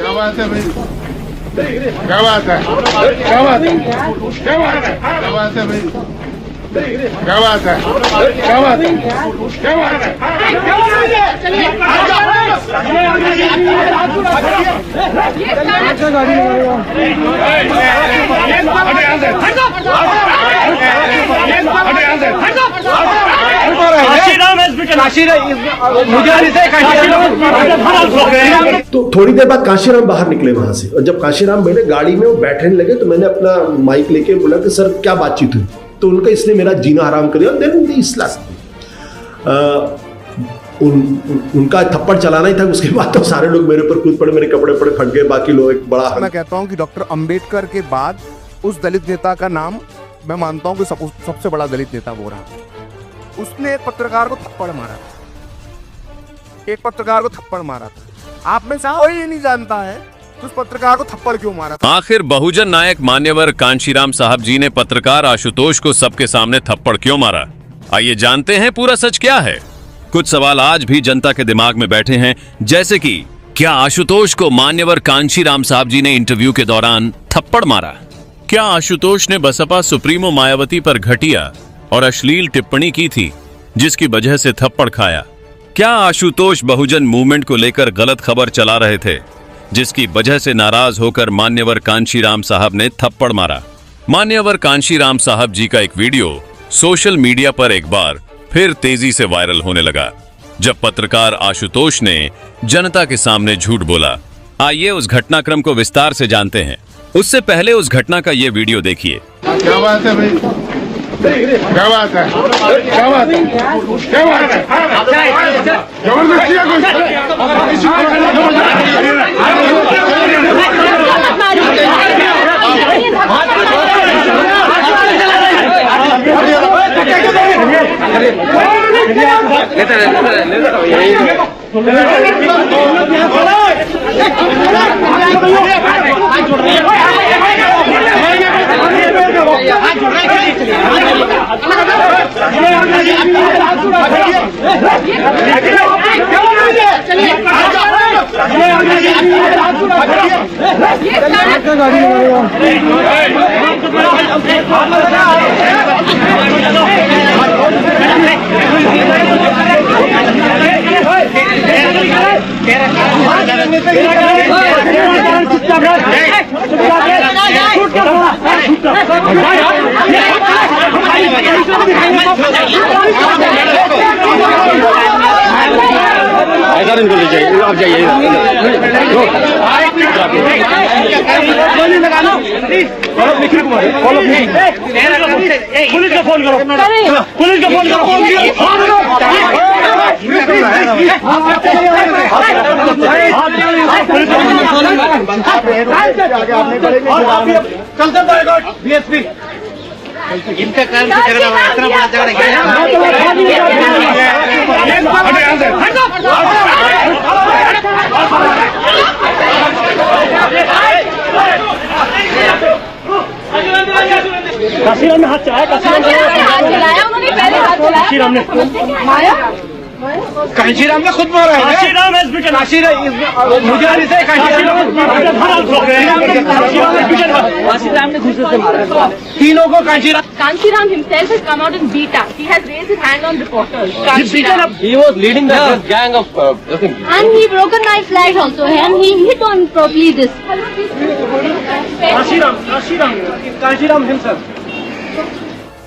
क्या बात है भाई? क्या बात है? क्या बात है? क्या बात है? क्या बात है भाई? क्या बात है? क्या बात है? क्या बात है? तो थोड़ी देर बाद काशीराम बाहर निकले वहां से, और जब काशीराम बैठे गाड़ी में, वो बैठने लगे, तो मैंने अपना माइक लेके बोला कि सर क्या बातचीत हुई? तो उनका इसने मेरा जीना हराम कर दिया। देन उनका थप्पड़ चलाना ही था। उसके बाद तो सारे लोग मेरे ऊपर कूद पड़े, मेरे कपड़े पड़े फट गए, बाकी लोग एक बड़ा। मैं कहता हूं कि डॉक्टर अंबेडकर के बाद उस दलित नेता का नाम मैं मानता हूं कि सबसे बड़ा दलित नेता वो रहा। उसने एक पत्रकार को थप्पड़ मारा, एक पत्रकार को थप्पड़ मारा था। आप में से कोई ये नहीं जानता है तो उस पत्रकार को थप्पड़ क्यों मारा। आखिर बहुजन नायक मान्यवर कांशीराम साहब जी ने पत्रकार आशुतोष को सबके सामने थप्पड़ क्यों मारा? आइए जानते हैं पूरा सच क्या है। कुछ सवाल आज भी जनता के दिमाग में बैठे हैं, जैसे कि क्या आशुतोष को मान्यवर कांशीराम साहब जी ने इंटरव्यू के दौरान थप्पड़ मारा? क्या आशुतोष ने बसपा सुप्रीमो मायावती पर घटिया और अश्लील टिप्पणी की थी जिसकी वजह से थप्पड़ खाया? क्या आशुतोष बहुजन मूवमेंट को लेकर गलत खबर चला रहे थे जिसकी वजह से नाराज होकर मान्यवर कांशीराम साहब ने थप्पड़ मारा? मान्यवर कांशीराम साहब जी का एक वीडियो सोशल मीडिया पर एक बार फिर तेजी से वायरल होने लगा जब पत्रकार आशुतोष ने जनता के सामने झूठ बोला। आइए उस घटनाक्रम को विस्तार से जानते हैं। उससे पहले उस घटना का ये वीडियो देखिए। क्या बात है भाई? क्या बात है? क्या बात है? क्या बात है? जबरदस्ती ऐसा इनको ले जाइए, आप जाइए। पुलिस को फोन करो, पुलिस को फोन करो। बीएसपी इनका काम से झगड़ा हुआ, इतना बड़ा झगड़ा काशीराम ने हाथ चलाया, काशीराम ने कांशीराम ने खुद मारा है। कांशीराम मुझे कांशीराम ने दूसरे से मारा। तीनों को Kanshiram himself has come out and beat up. He has raised his hand on reporters. He was leading the gang of and he broke a knife flag also, and he hit on properly this. Kanshiram himself.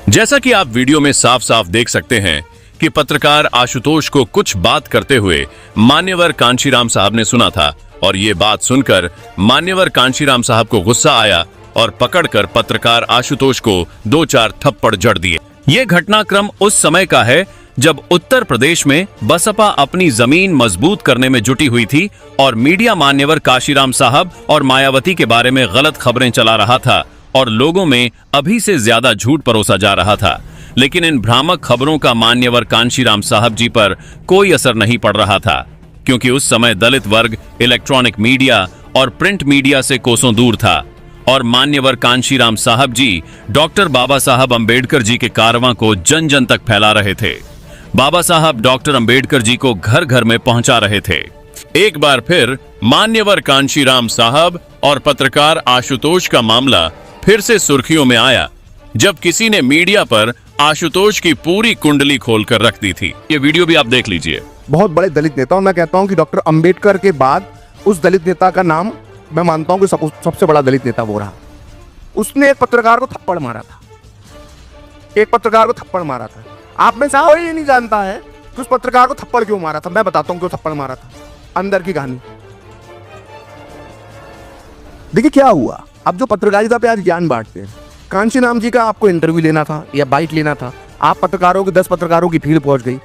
जैसा कि आप video में साफ साफ देख सकते हैं कि पत्रकार आशुतोष को कुछ बात करते हुए मान्यवर कांशीराम साहब ने सुना था, और ये बात सुनकर मान्यवर कांशीराम साहब को गुस्सा आया और पकड़कर पत्रकार आशुतोष को 2-4 थप्पड़ जड़ दिए। ये घटनाक्रम उस समय का है जब उत्तर प्रदेश में बसपा अपनी जमीन मजबूत करने में जुटी हुई थी और मीडिया मान्यवर कांशीराम साहब और मायावती के बारे में गलत खबरें चला रहा था और लोगों में अभी से ज्यादा झूठ परोसा जा रहा था। लेकिन इन भ्रामक खबरों का मान्यवर कांशीराम साहब जी पर कोई असर नहीं पड़ रहा था, क्योंकि उस समय दलित वर्ग इलेक्ट्रॉनिक मीडिया और प्रिंट मीडिया से कोसों दूर था और मान्यवर कांशीराम साहब जी डॉक्टर बाबा साहब अंबेडकर जी के कारवां को जन जन तक फैला रहे थे। बाबा साहब डॉक्टर अंबेडकर जी को घर घर में पहुंचा रहे थे। एक बार फिर मान्यवर कांशीराम साहब और पत्रकार आशुतोष का मामला फिर से सुर्खियों में आया, जब किसी ने मीडिया पर आशुतोष की पूरी कुंडली खोलकर रख दी थी। ये वीडियो भी आप देख लीजिए। बहुत बड़े दलित नेता, और मैं कहता हूं कि डॉक्टर अंबेडकर के बाद उस दलित नेता का नाम मैं मानता हूं कि सबसे बड़ा दलित नेता वो रहा। उसने एक पत्रकार को थप्पड़ मारा था, एक पत्रकार को थप्पड़ मारा था। आप में से कोई ये नहीं जानता है कि उस पत्रकार को थप्पड़ क्यों मारा था। मैं बताता हूं क्यों थप्पड़ मारा था, अंदर की कहानी। देखिए क्या हुआ। अब जो पत्रकारिता पे आज ज्ञान बांटते हैं, कांशीराम जी का आपको इंटरव्यू लेना था या बाइट लेना था, आप पत्रकारों के 10 पत्रकारों की भीड़ पहुंच गई।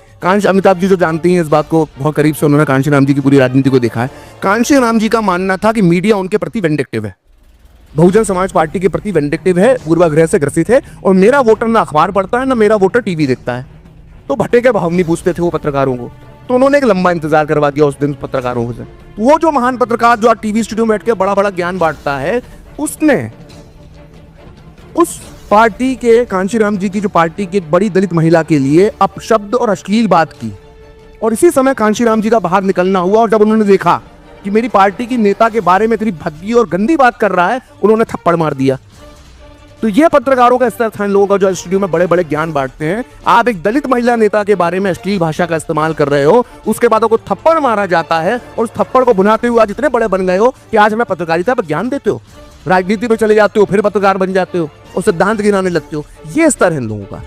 अमिताभ जी जो जानती हैं इस बात को बहुत करीब से, उन्होंने कांशीराम जी की पूरी राजनीति को देखा है। कांशीराम जी का मानना था कि मीडिया उनके प्रति वेंडिक्टिव है, बहुजन समाज पार्टी के प्रति वेंडिक्टिव है, पूर्वाग्रह से ग्रसित है, और मेरा वोटर ना अखबार पढ़ता है ना मेरा वोटर टीवी देखता है। तो भट्टे के भाव नहीं पूछते थे वो पत्रकारों को, तो उन्होंने एक लंबा इंतजार करवा दिया उस दिन पत्रकारों से। वो जो महान पत्रकार जो आज टीवी स्टूडियो में बैठ के बड़ा बड़ा ज्ञान बांटता है, उसने उस पार्टी के, कांशीराम जी की जो पार्टी की एक बड़ी दलित महिला के लिए अपशब्द और अश्लील बात की। और इसी समय कांशीराम जी का बाहर निकलना हुआ, और जब उन्होंने देखा कि मेरी पार्टी की नेता के बारे में इतनी भद्दी और गंदी बात कर रहा है, उन्होंने थप्पड़ मार दिया। तो ये पत्रकारों का स्तर था इन लोगों का जो स्टूडियो में बड़े बड़े ज्ञान बांटते हैं। आप एक दलित महिला नेता के बारे में अश्लील भाषा का इस्तेमाल कर रहे हो, उसके बाद आपको थप्पड़ मारा जाता है, और उस थप्पड़ को भुनाते हुए आज इतने बड़े बन गए हो कि आज हमें पत्रकारिता पर ज्ञान देते हो, राजनीति में चले जाते हो, फिर पत्रकार बन जाते हो और सिद्धांत गिनाने लगते हो। ये स्तर है इन लोगों का।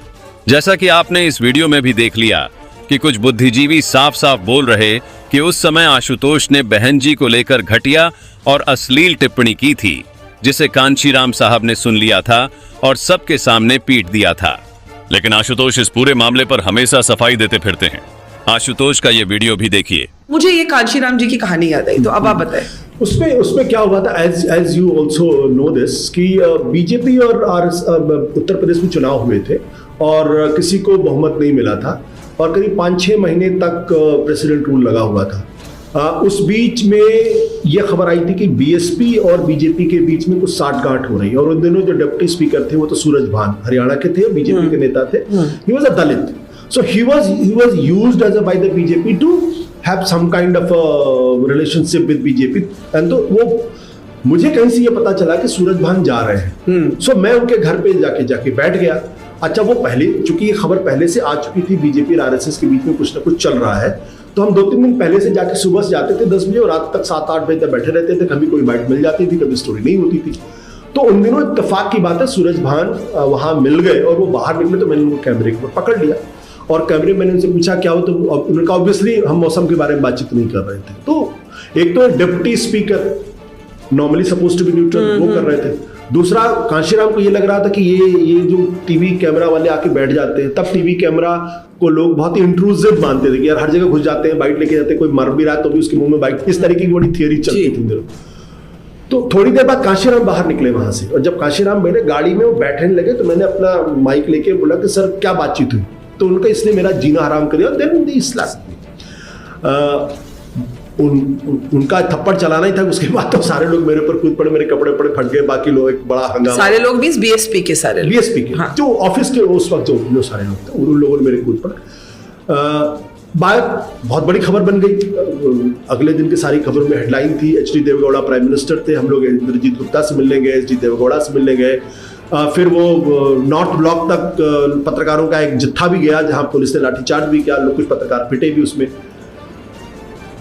जैसा कि आपने इस वीडियो में भी देख लिया कि कुछ बुद्धिजीवी साफ साफ बोल रहे कि उस समय आशुतोष ने बहन जी को लेकर घटिया और अश्लील टिप्पणी की थी, जिसे कांशीराम साहब ने सुन लिया था और सबके सामने पीट दिया था। लेकिन आशुतोष इस पूरे मामले पर हमेशा सफाई देते फिरते हैं। आशुतोष का ये वीडियो भी देखिए। मुझे ये कांशीराम जी की कहानी याद आई, तो अब आप बताएं। उसमें क्या हुआ था, as you also know this, कि बीजेपी और उत्तर प्रदेश में चुनाव हुए थे और किसी को बहुमत नहीं मिला था, और करीब 5-6 महीने तक प्रेसिडेंट रूल लगा हुआ था। उस बीच में यह खबर आई थी कि बीएसपी और बीजेपी के बीच में कुछ साठगांठ हो रही है, और उन दिनों जो डिप्टी स्पीकर थे वो तो सूरज भान हरियाणा के थे, बीजेपी के नेता थे। He was a Dalit, so he was used as a by the BJP to have some kind of a relationship with BJP, and तो वो मुझे कहीं से ये पता चला कि सूरज भान जा रहे हैं। सो मैं उनके घर पे जाके बैठ गया। अच्छा, वो पहले, चूंकि ये खबर पहले से आ चुकी थी, बीजेपी और आरएसएस के बीच में कुछ ना कुछ चल रहा है, तो हम 2-3 दिन पहले से जाके सुबह से जाते थे 10 बजे और रात तक 7-8 बजे तक बैठे रहते थे। कभी कोई बाइट मिल जाती थी, कभी स्टोरी नहीं होती थी। तो उन दिनों इत्तेफाक की बात है, सूरज भान वहां मिल गए और वो बाहर निकले, तो मैंने उनको कैमरे को पकड़ लिया और कैमरे मैंने उनसे पूछा क्या हो, तो उन्होंने कहा ऑब्वियसली हम मौसम के बारे में बातचीत नहीं कर रहे थे। तो एक तो deputy speaker normally suppose to be neutral, वो कर रहे थे। दूसरा, कांशीराम को ये लग रहा था कि ये जो टीवी कैमरा वाले आके बैठ जाते हैं, तब टीवी कैमरा को लोग बहुत ही इंट्रूसिव मानते थे कि यार हर जगह घुस जाते हैं, बाइट लेके जाते हैं, कोई मर भी रहा है तो भी उसके मुंह में बाइट, इस तरीके की बड़ी थियरी चलती थी। तो थोड़ी देर बाद कांशीराम बाहर निकले वहां से, और जब कांशीराम मेरे गाड़ी में वो बैठने लगे तो मैंने अपना माइक लेके बोला कि सर क्या बातचीत हुई, तो उनका इसने मेरा जीना हराम कर दिया। Then they slapped me. उनका थप्पड़ चलाना ही था, उसके बाद तो सारे लोग मेरे ऊपर कूद पड़े, मेरे कपड़े फट गए, बाकी लोग एक बड़ा हंगामा। सारे लोग भी बीएसपी के, सारे बीएसपी के, हाँ। जो ऑफिस के उस वक्त जो सारे लोग थे, उन लोगों ने मेरे कूद पड़े। बात बहुत बड़ी खबर बन गई। अगले दिन की सारी खबरों में हेडलाइन थी, एचडी देवेगौड़ा प्राइम मिनिस्टर थे, हम लोग इंद्रजीत गुप्ता से मिलने गए, एचडी देवेगौड़ा से मिलने गए। फिर वो नॉर्थ ब्लॉक तक पत्रकारों का एक जत्था भी गया, जहां पुलिस ने लाठीचार्ज भी किया, कुछ पत्रकार पिटे भी उसमें।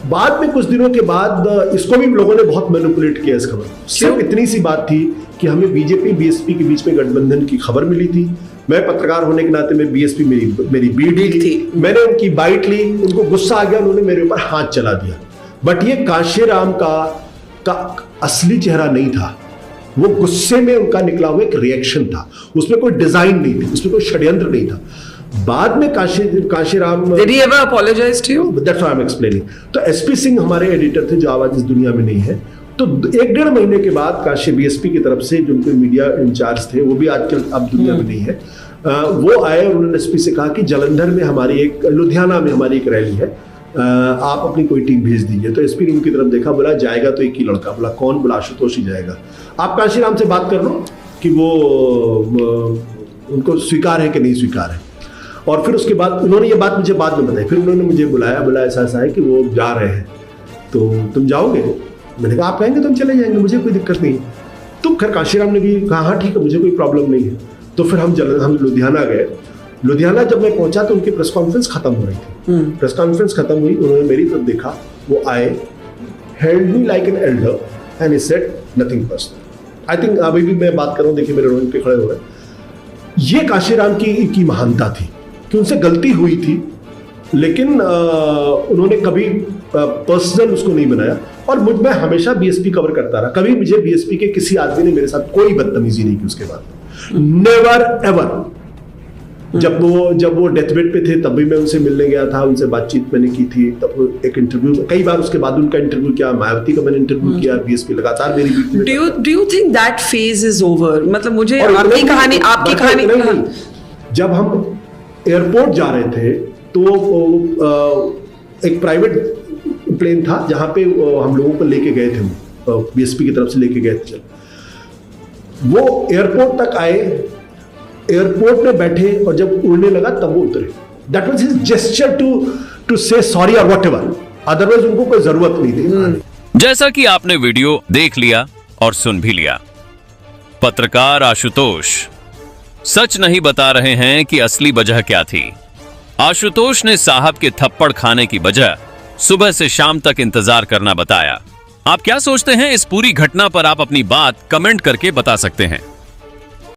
बाद में कुछ दिनों के बाद इसको भी लोगों ने बहुत मैनिपुलेट किया इस खबर को। सिर्फ इतनी सी बात थी कि हमें बीजेपी बीएसपी के बीच में गठबंधन की खबर मिली थी। मैं पत्रकार होने के नाते में बीएसपी मेरी बीट थी, मैंने उनकी बाइट ली, उनको गुस्सा आ गया, उन्होंने मेरे ऊपर हाथ चला दिया। बट ये कांशीराम का असली चेहरा नहीं था, वो गुस्से में उनका निकला हुआ एक रिएक्शन था, उसमें कोई डिजाइन नहीं थी, उसमें कोई षड्यंत्र नहीं था। बाद में Kanshiram Did he ever apologize to you? That's why I'm explaining. तो एसपी सिंह हमारे एडिटर थे, जो आवाज इस दुनिया में नहीं है। तो 1-1.5 महीने के बाद काशी बीएसपी की तरफ से जो उनके मीडिया इंचार्ज थे, वो भी आजकल अब दुनिया में नहीं है, वो आए और उन्होंने एसपी से कहा कि जालंधर में हमारी लुधियाना में हमारी एक रैली है, आप अपनी कोई टीम भेज दीजिए। तो एसपी ने उनकी तरफ देखा, बोला जाएगा तो एक ही लड़का। बोला कौन? बोला आशुतोष ही जाएगा। आप कांशीराम से बात कर लो कि वो उनको स्वीकार है कि नहीं स्वीकार है। और फिर उसके बाद उन्होंने ये बात मुझे बाद में बताई, फिर उन्होंने मुझे बुलाया, बोला ऐसा ऐसा है कि वो जा रहे हैं। तो तुम जाओगे? मैंने कहा आप कहेंगे तो हम चले जाएंगे, मुझे कोई दिक्कत नहीं। तो खैर कांशीराम ने भी कहा हाँ ठीक है, मुझे कोई प्रॉब्लम नहीं है। तो फिर हम लुधियाना गए। लुधियाना जब मैं पहुंचा तो उनकी प्रेस कॉन्फ्रेंस खत्म हो रही थी। प्रेस कॉन्फ्रेंस खत्म हुई, उन्होंने मेरी तरफ देखा, वो आए, held me like an elder and he said nothing personal. I think अभी भी मैं बात कर रहा हूँ, देखिए मेरे रोड पे खड़े हो गए। ये कांशीराम की महानता थी कि उनसे गलती हुई थी, लेकिन उन्होंने कभी पर्सनल उसको नहीं बनाया। और मैं हमेशा बीएसपी कवर करता रहा, कभी मुझे बीएसपी के किसी आदमी ने मेरे साथ कोई बदतमीजी नहीं की उसके बाद, नेवर एवर। जब वो डेथ बेड पे थे तब भी मैं उनसे मिलने गया था, उनसे बातचीत मैंने की थी। तब एक इंटरव्यू, कई बार उसके बाद उनका इंटरव्यू किया, मायावती का मैंने इंटरव्यू किया, बीएसपी लगातार मेरी do you think that phase is over? मतलब मुझे आपकी कहानी नहीं। जब हम एयरपोर्ट जा रहे थे तो एक प्राइवेट प्लेन था जहां पे हम लोगों को लेके गए थे, बीएसपी की तरफ से लेके गए थे। वो एयरपोर्ट तक आए, एयरपोर्ट में बैठे और जब उड़ने लगा तब वो उतरे। That was his gesture to say sorry और व्हाटएवर, अदरवाइज उनको कोई जरूरत नहीं थी। जैसा कि आपने वीडियो देख लिया और सुन भी लिया, पत्रकार आशुतोष सच नहीं बता रहे हैं कि असली वजह क्या थी। आशुतोष ने साहब के थप्पड़ खाने की वजह सुबह से शाम तक इंतजार करना बताया। आप क्या सोचते हैं इस पूरी घटना पर? आप अपनी बात कमेंट करके बता सकते हैं।